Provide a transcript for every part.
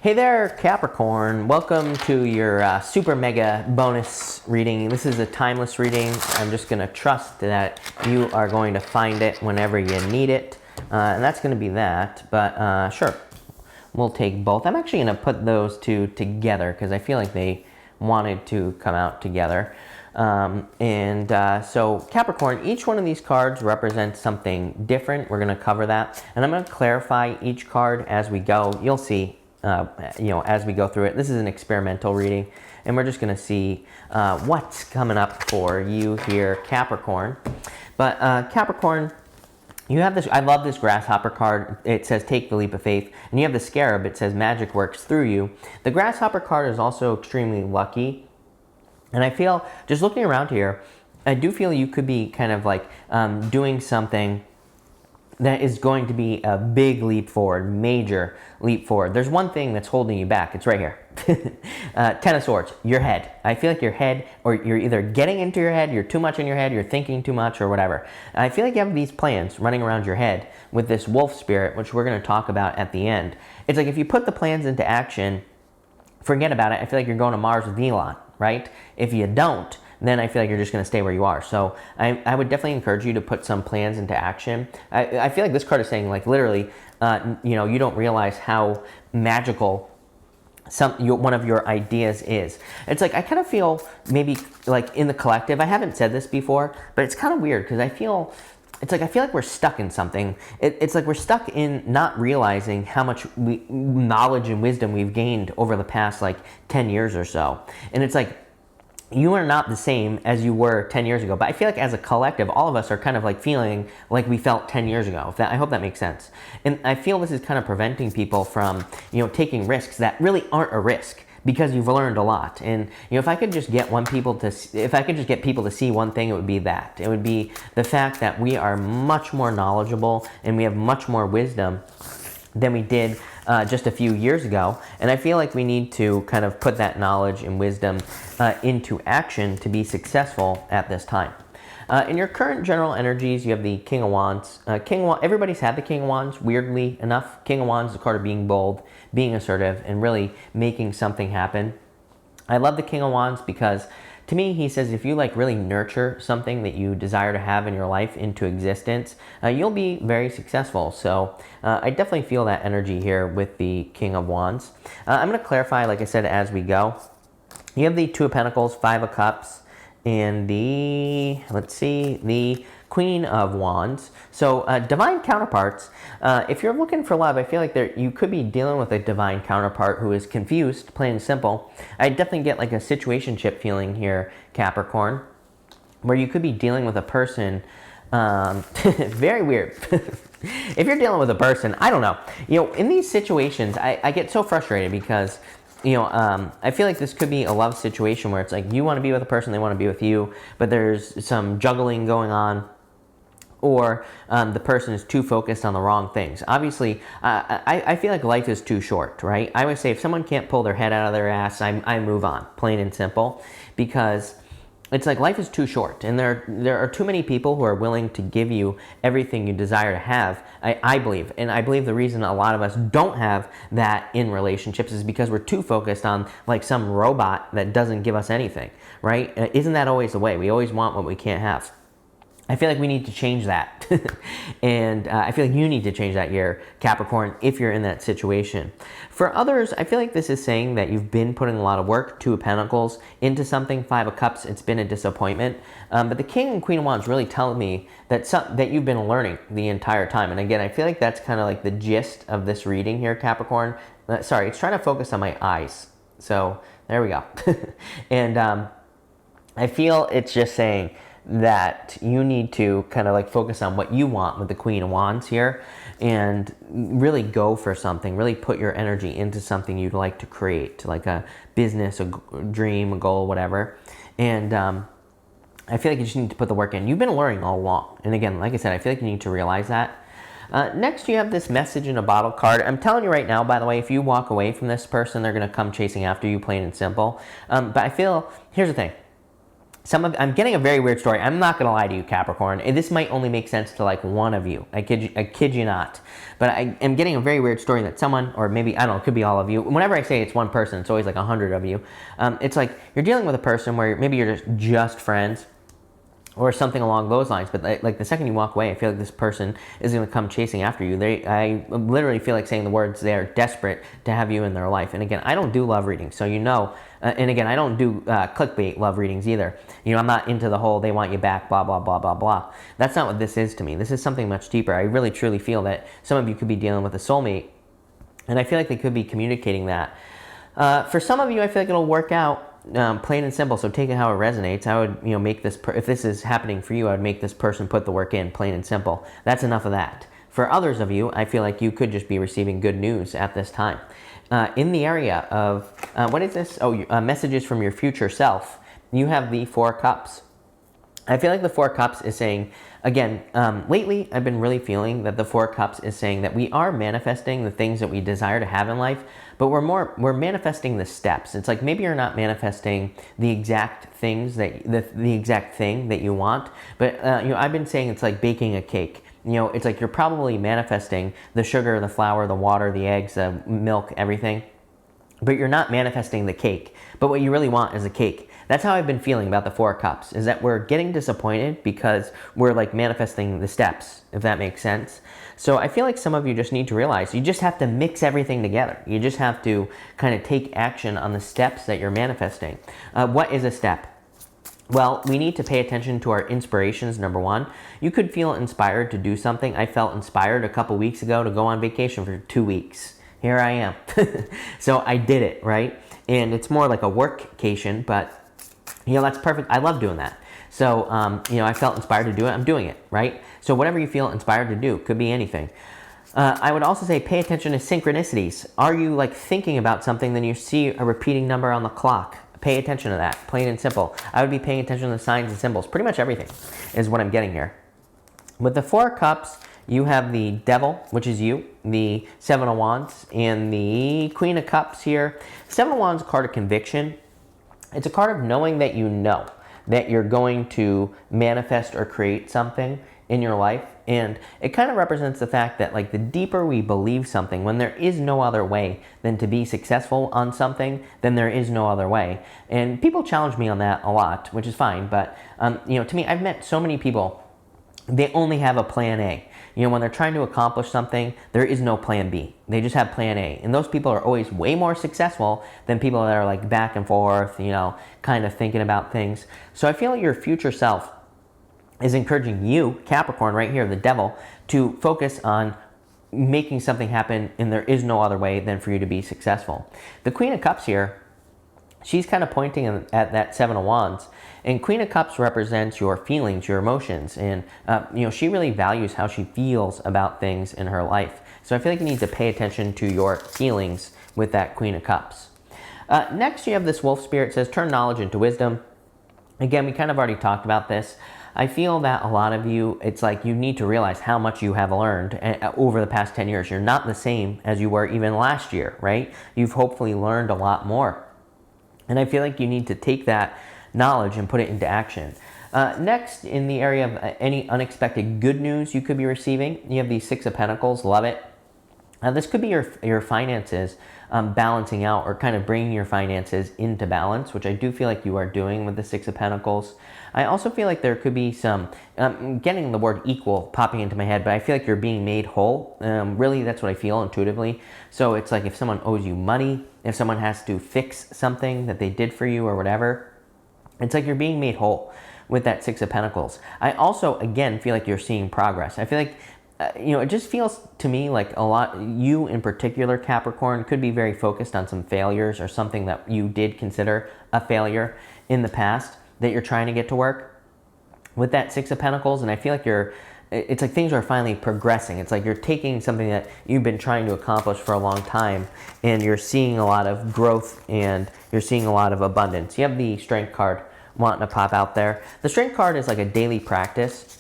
Hey there, Capricorn. Welcome to your super mega bonus reading. This is a timeless reading. I'm just going to trust that you are going to find it whenever you need it. And that's going to be that. But sure, we'll take both. I'm actually going to put those two together because I feel like they wanted to come out together. So Capricorn, each one of these cards represents something different. We're going to cover that. And I'm going to clarify each card as we go. You'll see. As we go through it. This is an experimental reading, and we're just going to see what's coming up for you here, Capricorn. But Capricorn, you have this, I love this grasshopper card. It says take the leap of faith, and you have the scarab. It says magic works through you. The grasshopper card is also extremely lucky, and I feel, just looking around here, I do feel you could be kind of like doing something that is going to be a big leap forward, major leap forward. There's one thing that's holding you back. It's right here. Ten of Swords, your head. I feel like your head, or you're either getting into your head, you're too much in your head, you're thinking too much, or whatever. And I feel like you have these plans running around your head with this wolf spirit, which we're going to talk about at the end. It's like if you put the plans into action, forget about it. I feel like you're going to Mars with Elon, right? If you don't, then I feel like you're just going to stay where you are. So I would definitely encourage you to put some plans into action. I feel like this card is saying, like, literally, you don't realize how magical one of your ideas is. It's like, I kind of feel maybe like in the collective, I haven't said this before, but it's kind of weird because I feel like we're stuck in something. It's like we're stuck in not realizing how much knowledge and wisdom we've gained over the past, like, 10 years or so. And it's like, you are not the same as you were 10 years ago. But I feel like as a collective, all of us are kind of like feeling like we felt 10 years ago. I hope that makes sense. And I feel this is kind of preventing people from, taking risks that really aren't a risk because you've learned a lot. And, if I could just get people to see one thing, it would be that. It would be the fact that we are much more knowledgeable and we have much more wisdom than we did just a few years ago. And I feel like we need to kind of put that knowledge and wisdom into action to be successful at this time. In your current general energies, you have the King of Wands. Everybody's had the King of Wands, weirdly enough. King of Wands is a card of being bold, being assertive, and really making something happen. I love the King of Wands because, to me, he says if you really nurture something that you desire to have in your life into existence, you'll be very successful. So I definitely feel that energy here with the King of Wands. I'm going to clarify, like I said, as we go. You have the Two of Pentacles, Five of Cups, and the Queen of Wands. So divine counterparts, if you're looking for love, I feel like you could be dealing with a divine counterpart who is confused, plain and simple. I definitely get like a situationship feeling here, Capricorn, where you could be dealing with a person, very weird. If you're dealing with a person, I don't know. In these situations, I get so frustrated because I feel like this could be a love situation where it's like you want to be with a person, they want to be with you, but there's some juggling going on, or the person is too focused on the wrong things. Obviously, I feel like life is too short, right? I always say if someone can't pull their head out of their ass, I move on, plain and simple, because it's like life is too short, and there are too many people who are willing to give you everything you desire to have, I believe. And I believe the reason a lot of us don't have that in relationships is because we're too focused on like some robot that doesn't give us anything, right? Isn't that always the way? We always want what we can't have. I feel like we need to change that. And I feel like you need to change that here, Capricorn, if you're in that situation. For others, I feel like this is saying that you've been putting a lot of work, Two of Pentacles, into something, Five of Cups, it's been a disappointment. But the King and Queen of Wands really tell me that you've been learning the entire time. And again, I feel like that's kind of like the gist of this reading here, Capricorn. Sorry, it's trying to focus on my eyes. So there we go. And I feel it's just saying that you need to kind of like focus on what you want with the Queen of Wands here and really go for something, really put your energy into something you'd like to create, like a business, a dream, a goal, whatever. And I feel like you just need to put the work in. You've been learning all along. And again, like I said, I feel like you need to realize that. Next, you have this message in a bottle card. I'm telling you right now, by the way, if you walk away from this person, they're going to come chasing after you, plain and simple. But I feel, here's the thing. I'm getting a very weird story. I'm not going to lie to you, Capricorn. This might only make sense to like one of you. I kid you not. But I am getting a very weird story that someone, or maybe, I don't know, it could be all of you. Whenever I say it's one person, it's always like 100 of you. It's like you're dealing with a person where maybe you're just friends, or something along those lines. But like the second you walk away, I feel like this person is going to come chasing after you. I literally feel like saying the words, they are desperate to have you in their life. And again, I don't do love readings, so you know, and again, I don't do clickbait love readings either. You know, I'm not into the whole they want you back, blah, blah, blah, blah, blah. That's not what this is to me. This is something much deeper. I really truly feel that some of you could be dealing with a soulmate, and I feel like they could be communicating that. For some of you, I feel like it'll work out. Plain and simple. So take it how it resonates. I would, make this, if this is happening for you, I would make this person put the work in, plain and simple. That's enough of that. For others of you, I feel like you could just be receiving good news at this time. In the area of, what is this? Oh, messages from your future self. You have the Four Cups. I feel like the Four Cups is saying, again, lately I've been really feeling that the Four Cups is saying that we are manifesting the things that we desire to have in life, but we're manifesting the steps. It's like maybe you're not manifesting the exact things that the exact thing that you want, but I've been saying it's like baking a cake. It's like you're probably manifesting the sugar, the flour, the water, the eggs, the milk, everything, but you're not manifesting the cake. But what you really want is a cake. That's how I've been feeling about the Four Cups, is that we're getting disappointed because we're like manifesting the steps, if that makes sense. So I feel like some of you just need to realize you just have to mix everything together. You just have to kind of take action on the steps that you're manifesting. What is a step? Well, we need to pay attention to our inspirations, number one. You could feel inspired to do something. I felt inspired a couple weeks ago to go on vacation for 2 weeks. Here I am. So I did it, right? And it's more like a workcation, but that's perfect. I love doing that. So, I felt inspired to do it. I'm doing it, right? So whatever you feel inspired to do, could be anything. I would also say pay attention to synchronicities. Are you like thinking about something, then you see a repeating number on the clock? Pay attention to that, plain and simple. I would be paying attention to the signs and symbols. Pretty much everything is what I'm getting here. With the Four Cups, you have the Devil, which is you, the Seven of Wands, and the Queen of Cups here. Seven of Wands is a card of conviction. It's a card of knowing that you know that you're going to manifest or create something in your life. And it kind of represents the fact that like the deeper we believe something, when there is no other way than to be successful on something, then there is no other way. And people challenge me on that a lot, which is fine. But, to me, I've met so many people, they only have a plan A. When they're trying to accomplish something, there is no plan B. They just have plan A. And those people are always way more successful than people that are like back and forth, kind of thinking about things. So I feel like your future self is encouraging you, Capricorn, right here, the Devil, to focus on making something happen, and there is no other way than for you to be successful. The Queen of Cups here, she's kind of pointing at that Seven of Wands. And Queen of Cups represents your feelings, your emotions. And, she really values how she feels about things in her life. So I feel like you need to pay attention to your feelings with that Queen of Cups. Next, you have this Wolf Spirit. It says, turn knowledge into wisdom. Again, we kind of already talked about this. I feel that a lot of you, it's like you need to realize how much you have learned over the past 10 years. You're not the same as you were even last year, right? You've hopefully learned a lot more. And I feel like you need to take that knowledge and put it into action. Next, in the area of any unexpected good news you could be receiving, you have the Six of Pentacles. Love it. This could be your finances balancing out, or kind of bringing your finances into balance, which I do feel like you are doing with the Six of Pentacles. I also feel like there could be some, getting the word equal popping into my head, but I feel like you're being made whole. Really, that's what I feel intuitively. So it's like if someone owes you money, if someone has to fix something that they did for you or whatever, it's like you're being made whole with that Six of Pentacles. I also, again, feel like you're seeing progress. I feel like, it just feels to me like a lot, you in particular, Capricorn, could be very focused on some failures or something that you did consider a failure in the past that you're trying to get to work with that Six of Pentacles. And I feel like it's like things are finally progressing. It's like you're taking something that you've been trying to accomplish for a long time, and you're seeing a lot of growth and you're seeing a lot of abundance. You have the Strength card wanting to pop out there. The Strength card is like a daily practice.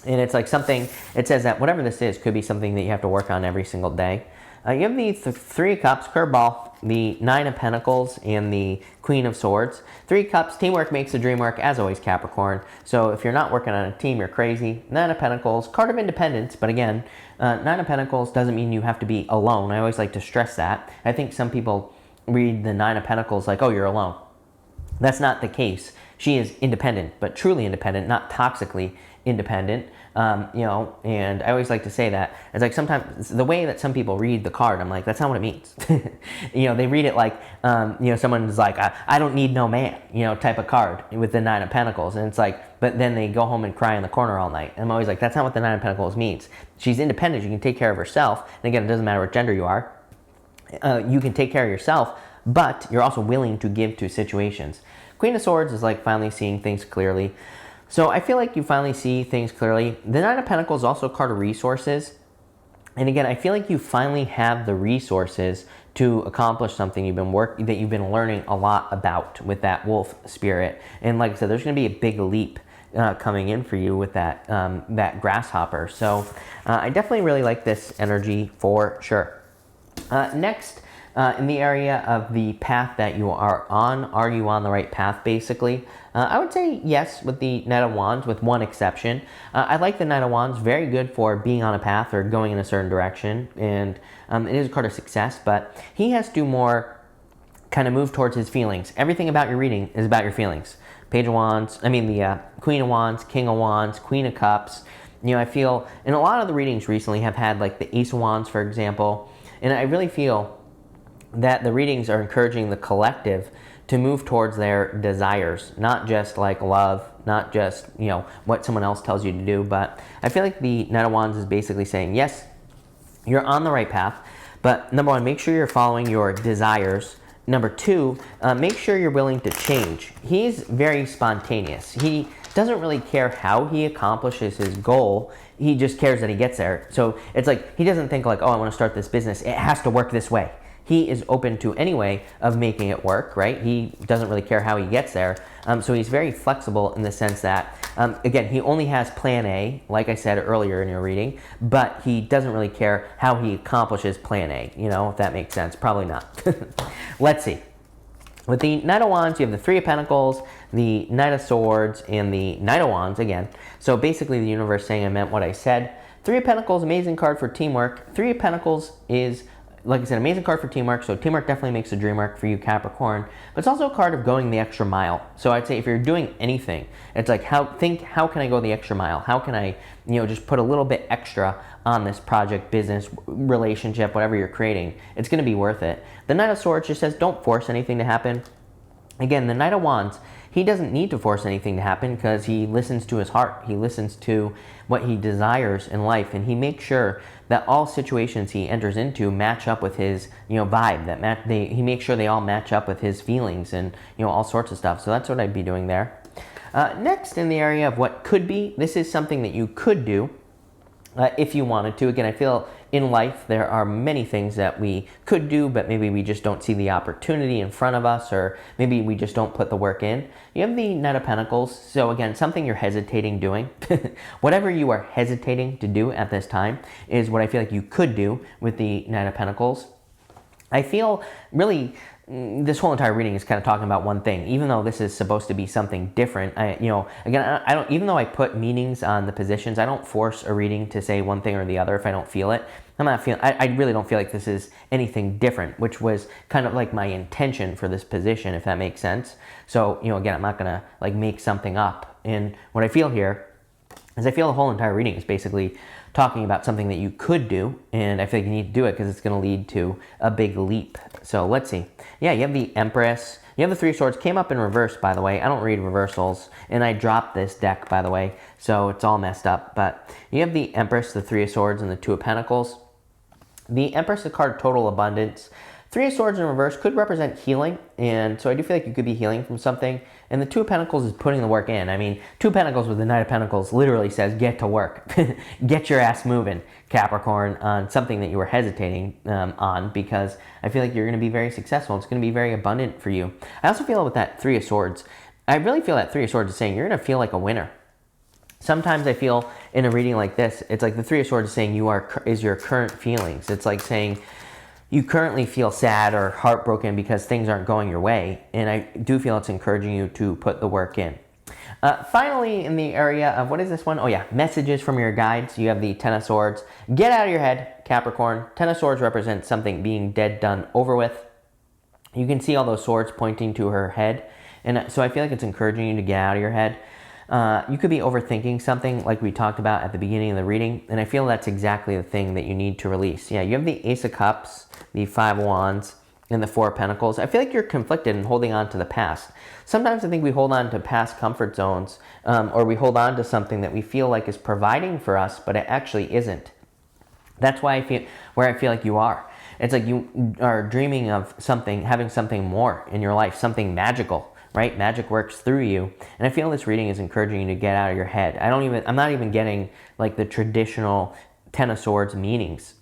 And it's like something, it says that whatever this is could be something that you have to work on every single day. You have the Three of Cups, curveball, the Nine of Pentacles, and the Queen of Swords. Three Cups, teamwork makes the dream work, as always, Capricorn. So if you're not working on a team, you're crazy. Nine of Pentacles, card of independence, but again, Nine of Pentacles doesn't mean you have to be alone. I always like to stress that. I think some people read the Nine of Pentacles like, oh, you're alone. That's not the case. She is independent, but truly independent, not toxically independent. And I always like to say that. It's like sometimes the way that some people read the card, I'm like, that's not what it means. They read it like, someone's like, I don't need no man, type of card with the Nine of Pentacles. And it's like, but then they go home and cry in the corner all night. And I'm always like, that's not what the Nine of Pentacles means. She's independent. She can take care of herself. And again, it doesn't matter what gender you are. You can take care of yourself, but you're also willing to give to situations. Queen of Swords is like finally seeing things clearly. So I feel like you finally see things clearly. The Nine of Pentacles is also a card of resources. And again, I feel like you finally have the resources to accomplish something that you've been learning a lot about with that wolf spirit. And like I said, there's going to be a big leap coming in for you with that grasshopper. So I definitely really like this energy for sure. Next, in the area of the path that you are you on the right path, basically? I would say yes with the Knight of Wands, with one exception. I like the Knight of Wands, very good for being on a path or going in a certain direction, and it is a card of success, but he has to more kind of move towards his feelings. Everything about your reading is about your feelings. Page of Wands, the Queen of Wands, King of Wands, Queen of Cups. I feel, and a lot of the readings recently have had like the Ace of Wands, for example, and I really feel that the readings are encouraging the collective to move towards their desires, not just like love, not just, what someone else tells you to do. But I feel like the Knight of Wands is basically saying, yes, you're on the right path, but number one, make sure you're following your desires. Number two, make sure you're willing to change. He's very spontaneous. He doesn't really care how he accomplishes his goal. He just cares that he gets there. So it's like, he doesn't think like, oh, I want to start this business. It has to work this way. He is open to any way of making it work, right? He doesn't really care how he gets there. So he's very flexible in the sense that, again, he only has plan A, like I said earlier in your reading, but he doesn't really care how he accomplishes plan A, if that makes sense. Probably not. Let's see. With the Knight of Wands, you have the Three of Pentacles, the Knight of Swords, and the Knight of Wands again. So basically the universe saying I meant what I said. Three of Pentacles, amazing card for teamwork. Three of Pentacles is, like I said, amazing card for teamwork. So teamwork definitely makes the dream work for you, Capricorn. But it's also a card of going the extra mile. So I'd say if you're doing anything, it's like, how can I go the extra mile? How can I, just put a little bit extra on this project, business, relationship, whatever you're creating? It's going to be worth it. The Knight of Swords just says, don't force anything to happen. Again, the Knight of Wands, he doesn't need to force anything to happen because he listens to his heart. He listens to what he desires in life, and he makes sure that all situations he enters into match up with his, vibe. He makes sure they all match up with his feelings and, all sorts of stuff. So that's what I'd be doing there. Next, in the area of what could be, this is something that you could do if you wanted to. Again, I feel in life there are many things that we could do, but maybe we just don't see the opportunity in front of us, or maybe we just don't put the work in. You have the Knight of Pentacles. So again, something you're hesitating doing. Whatever you are hesitating to do at this time is what I feel like you could do with the Knight of Pentacles. I feel really this whole entire reading is kind of talking about one thing, even though this is supposed to be something different. I don't, even though I put meanings on the positions, I don't force a reading to say one thing or the other if I don't feel it. I really don't feel like this is anything different, which was kind of like my intention for this position, if that makes sense. So, again, I'm not gonna like make something up. And what I feel here is I feel the whole entire reading is basically talking about something that you could do, and I feel like you need to do it because it's going to lead to a big leap. So let's see. Yeah, you have the Empress. You have the Three of Swords. Came up in reverse, by the way. I don't read reversals, and I dropped this deck, by the way, so it's all messed up. But you have the Empress, the Three of Swords, and the Two of Pentacles. The Empress is a card of total abundance. Three of Swords in reverse could represent healing, and so I do feel like you could be healing from something. And the Two of Pentacles is putting the work in. I mean, Two of Pentacles with the Knight of Pentacles literally says, get to work. Get your ass moving, Capricorn, on something that you were hesitating on, because I feel like you're going to be very successful. It's going to be very abundant for you. I also feel with that Three of Swords, I really feel that Three of Swords is saying you're going to feel like a winner. Sometimes I feel in a reading like this, it's like the Three of Swords is saying is your current feelings. It's like saying, you currently feel sad or heartbroken because things aren't going your way, and I do feel it's encouraging you to put the work in. Finally, in the area of, what is this one? Oh yeah, messages from your guides. You have the Ten of Swords. Get out of your head, Capricorn. Ten of Swords represents something being dead, done, over with. You can see all those swords pointing to her head, and so I feel like it's encouraging you to get out of your head. You could be overthinking something like we talked about at the beginning of the reading, and I feel that's exactly the thing that you need to release. Yeah, you have the Ace of Cups, the Five of Wands, and the Four of Pentacles. I feel like you're conflicted and holding on to the past. Sometimes I think we hold on to past comfort zones, or we hold on to something that we feel like is providing for us, but it actually isn't. That's why I feel like you are. It's like you are dreaming of something, having something more in your life, something magical, right? Magic works through you. And I feel this reading is encouraging you to get out of your head. I'm not even getting like the traditional Ten of Swords meanings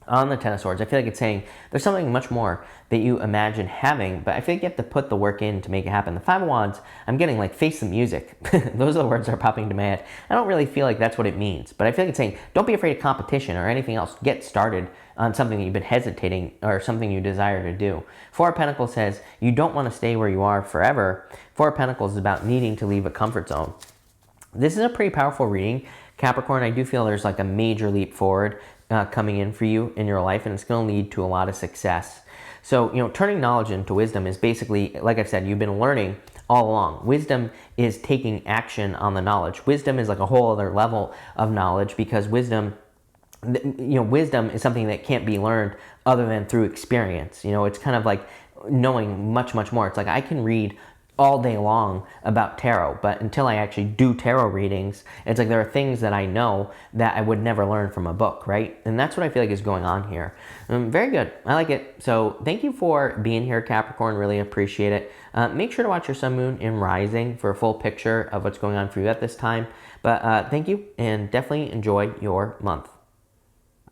on the Ten of Swords. I feel like it's saying there's something much more that you imagine having, but I feel like you have to put the work in to make it happen. The Five of Wands, I'm getting like face the music. Those are the words that are popping into my head. I don't really feel like that's what it means, but I feel like it's saying don't be afraid of competition or anything else. Get started on something that you've been hesitating or something you desire to do. Four of Pentacles says you don't want to stay where you are forever. Four of Pentacles is about needing to leave a comfort zone. This is a pretty powerful reading, Capricorn. I do feel there's like a major leap forward coming in for you in your life, and it's going to lead to a lot of success. So, turning knowledge into wisdom is basically, like I've said, you've been learning all along. Wisdom is taking action on the knowledge. Wisdom is like a whole other level of knowledge, because wisdom is something that can't be learned other than through experience. It's kind of like knowing much, much more. It's like I can read all day long about tarot, but until I actually do tarot readings, it's like there are things that I know that I would never learn from a book, right? And that's what I feel like is going on here. Very good. I like it. So thank you for being here, Capricorn. Really appreciate it. Make sure to watch your sun, moon, and rising for a full picture of what's going on for you at this time. But thank you, and definitely enjoy your month.